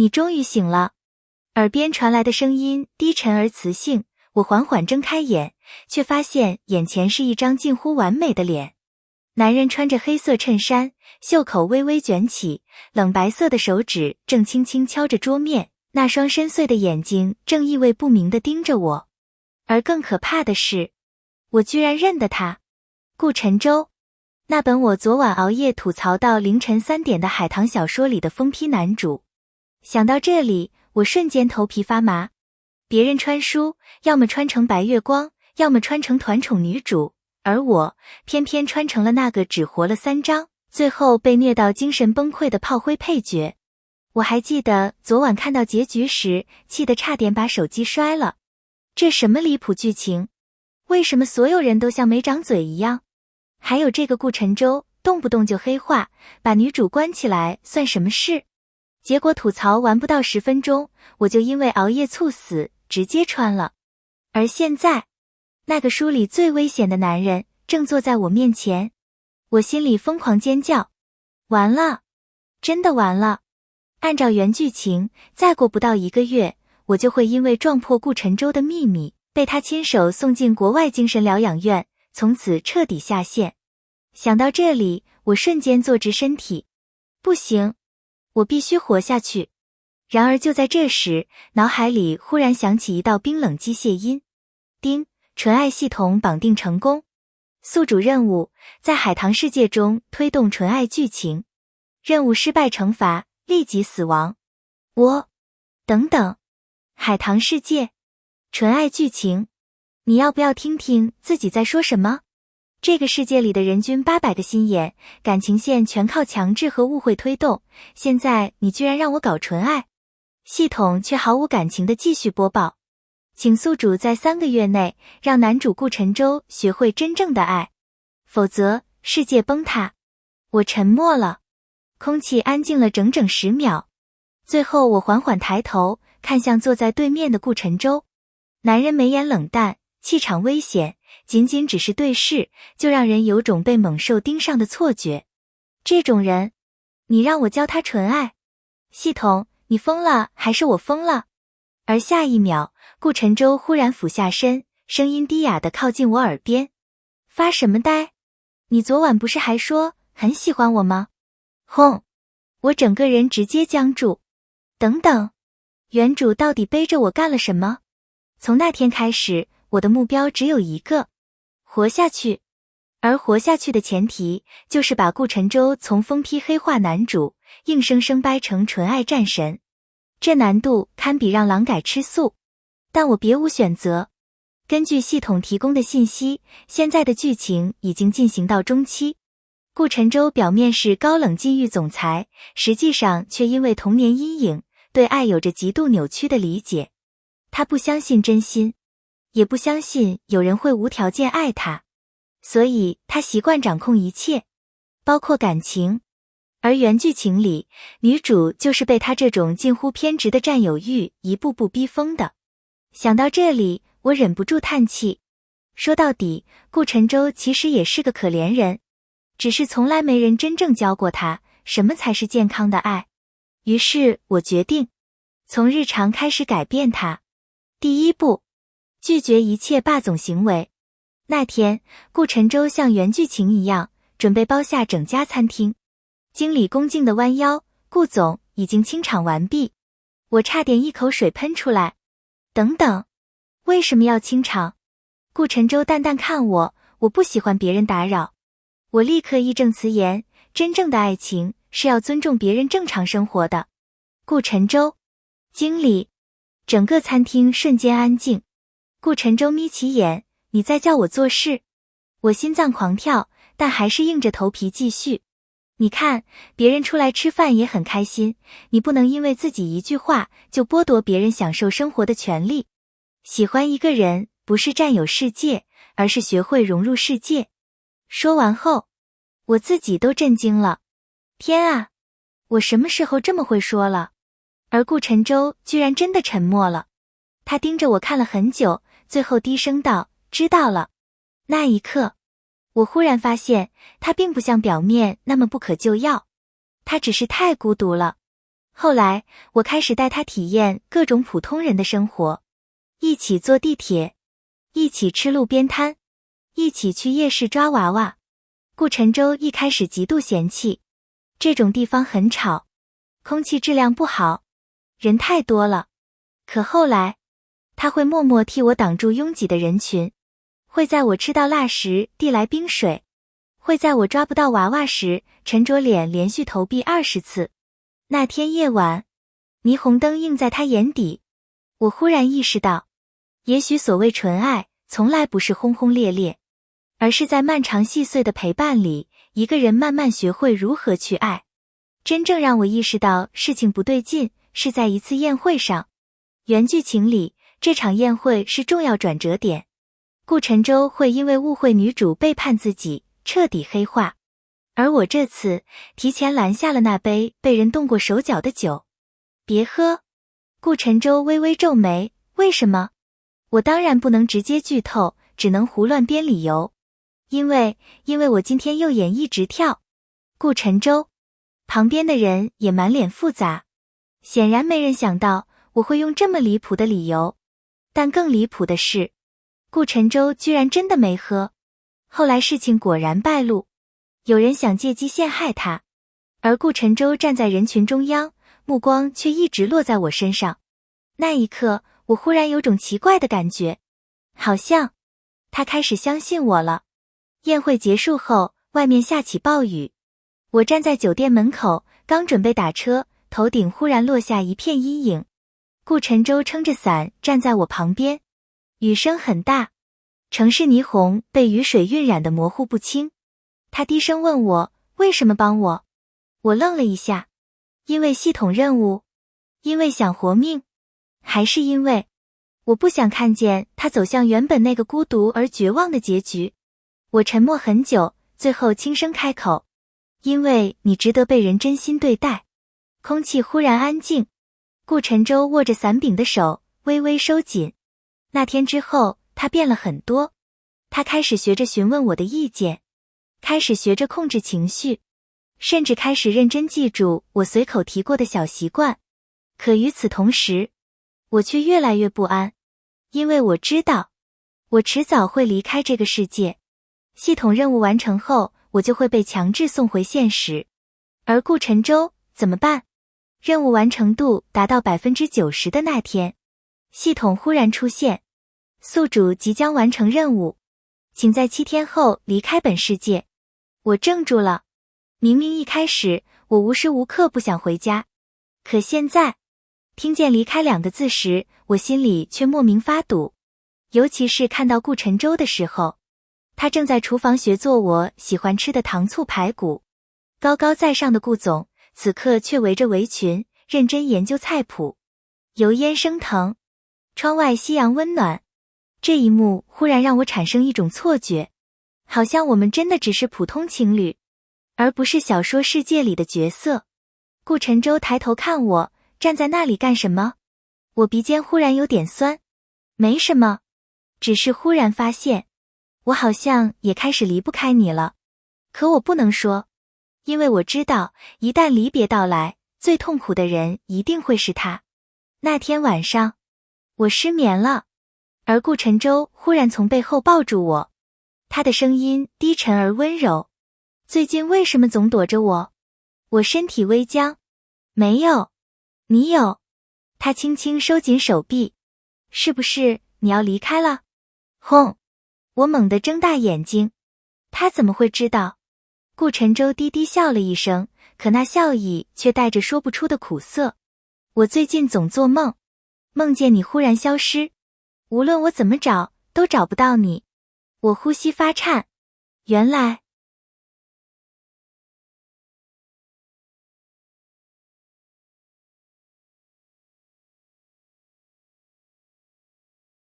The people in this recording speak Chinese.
你终于醒了。耳边传来的声音低沉而磁性，我缓缓睁开眼，却发现眼前是一张近乎完美的脸。男人穿着黑色衬衫，袖口微微卷起，冷白色的手指正轻轻敲着桌面，那双深邃的眼睛正意味不明地盯着我。而更可怕的是，我居然认得他，顾晨舟，那本我昨晚熬夜吐槽到凌晨3点的海棠小说里的疯批男主。想到这里，我瞬间头皮发麻。别人穿书，要么穿成白月光，要么穿成团宠女主，而我偏偏穿成了那个只活了3章，最后被虐到精神崩溃的炮灰配角。我还记得昨晚看到结局时，气得差点把手机摔了。这什么离谱剧情？为什么所有人都像没长嘴一样？还有这个顾晨舟，动不动就黑化，把女主关起来算什么事？结果吐槽完不到10分钟，我就因为熬夜猝死，直接穿了。而现在，那个书里最危险的男人正坐在我面前，我心里疯狂尖叫。完了，真的完了。按照原剧情，再过不到1个月，我就会因为撞破顾晨舟的秘密，被他亲手送进国外精神疗养院，从此彻底下线。想到这里，我瞬间坐直身体。不行，我必须活下去。然而就在这时，脑海里忽然响起一道冰冷机械音。叮，纯爱系统绑定成功。宿主任务，在海棠世界中推动纯爱剧情。任务失败惩罚，立即死亡。等等，海棠世界，纯爱剧情，你要不要听听自己在说什么？这个世界里的人均800个心眼，感情线全靠强制和误会推动，现在你居然让我搞纯爱？系统却毫无感情地继续播报，请宿主在3个月内让男主顾晨舟学会真正的爱，否则世界崩塌。我沉默了，空气安静了整整10秒。最后我缓缓抬头，看向坐在对面的顾晨舟。男人眉眼冷淡，气场危险，仅仅只是对视，就让人有种被猛兽盯上的错觉。这种人，你让我教他纯爱？系统，你疯了还是我疯了？而下一秒，顾晨舟忽然俯下身，声音低哑地靠近我耳边。发什么呆？你昨晚不是还说很喜欢我吗？轰！我整个人直接僵住。等等，原主到底背着我干了什么？从那天开始，我的目标只有一个，活下去。而活下去的前提，就是把顾晨舟从疯批黑化男主，硬生生掰成纯爱战神。这难度堪比让狼改吃素，但我别无选择。根据系统提供的信息，现在的剧情已经进行到中期。顾晨舟表面是高冷禁欲总裁，实际上却因为童年阴影，对爱有着极度扭曲的理解。他不相信真心，也不相信有人会无条件爱他，所以他习惯掌控一切，包括感情。而原剧情里，女主就是被他这种近乎偏执的占有欲一步步逼疯的。想到这里，我忍不住叹气。说到底，顾晨舟其实也是个可怜人，只是从来没人真正教过他什么才是健康的爱。于是我决定从日常开始改变他。第1步，拒绝一切霸总行为。那天，顾晨舟像原剧情一样，准备包下整家餐厅。经理恭敬地弯腰，顾总已经清场完毕。我差点一口水喷出来。等等，为什么要清场？顾晨舟淡淡看我，我不喜欢别人打扰。我立刻义正辞严，真正的爱情是要尊重别人正常生活的。顾晨舟，经理，整个餐厅瞬间安静。顾晨舟眯起眼，你在叫我做事？我心脏狂跳，但还是硬着头皮继续。你看，别人出来吃饭也很开心，你不能因为自己一句话就剥夺别人享受生活的权利。喜欢一个人，不是占有世界，而是学会融入世界。说完后，我自己都震惊了。天啊，我什么时候这么会说了？而顾晨舟居然真的沉默了。他盯着我看了很久，最后低声道，知道了。那一刻，我忽然发现，他并不像表面那么不可救药，他只是太孤独了。后来，我开始带他体验各种普通人的生活，一起坐地铁，一起吃路边摊，一起去夜市抓娃娃。顾晨舟一开始极度嫌弃，这种地方很吵，空气质量不好，人太多了。可后来，他会默默替我挡住拥挤的人群，会在我吃到辣时递来冰水，会在我抓不到娃娃时沉着脸连续投币20次。那天夜晚，霓虹灯映在他眼底，我忽然意识到，也许所谓纯爱，从来不是轰轰烈烈，而是在漫长细碎的陪伴里，一个人慢慢学会如何去爱。真正让我意识到事情不对劲，是在一次宴会上。原剧情里，这场宴会是重要转折点，顾晨舟会因为误会女主背叛自己，彻底黑化。而我这次提前拦下了那杯被人动过手脚的酒。别喝。顾晨舟微微皱眉，为什么？我当然不能直接剧透，只能胡乱编理由。因为我今天右眼一直跳。顾晨舟。旁边的人也满脸复杂，显然没人想到我会用这么离谱的理由。但更离谱的是，顾晨舟居然真的没喝。后来事情果然败露，有人想借机陷害他，而顾晨舟站在人群中央，目光却一直落在我身上。那一刻，我忽然有种奇怪的感觉，好像他开始相信我了。宴会结束后，外面下起暴雨，我站在酒店门口，刚准备打车，头顶忽然落下一片阴影。顾晨舟撑着伞站在我旁边，雨声很大，城市霓虹被雨水晕染得模糊不清。他低声问我，为什么帮我？我愣了一下，因为系统任务，因为想活命，还是因为我不想看见他走向原本那个孤独而绝望的结局。我沉默很久，最后轻声开口，因为你值得被人真心对待。空气忽然安静，顾晨舟握着伞柄的手微微收紧。那天之后，他变了很多，他开始学着询问我的意见，开始学着控制情绪，甚至开始认真记住我随口提过的小习惯。可与此同时，我却越来越不安，因为我知道，我迟早会离开这个世界。系统任务完成后，我就会被强制送回现实。而顾晨舟怎么办？任务完成度达到 90% 的那天，系统忽然出现，宿主即将完成任务，请在7天后离开本世界。我怔住了，明明一开始我无时无刻不想回家，可现在听见离开2个字时，我心里却莫名发堵。尤其是看到顾晨舟的时候，他正在厨房学做我喜欢吃的糖醋排骨，高高在上的顾总此刻却围着围裙认真研究菜谱，油烟升腾，窗外夕阳温暖。这一幕忽然让我产生一种错觉，好像我们真的只是普通情侣，而不是小说世界里的角色。顾晨舟抬头看我，站在那里干什么？我鼻尖忽然有点酸。没什么，只是忽然发现，我好像也开始离不开你了。可我不能说，因为我知道，一旦离别到来，最痛苦的人一定会是他。那天晚上，我失眠了，而顾晨舟忽然从背后抱住我，他的声音低沉而温柔。最近为什么总躲着我？我身体微僵。没有，你有。他轻轻收紧手臂。是不是你要离开了？轰！我猛地睁大眼睛。他怎么会知道？顾晨舟低低笑了一声，可那笑意却带着说不出的苦涩。我最近总做梦，梦见你忽然消失，无论我怎么找，都找不到你。我呼吸发颤。原来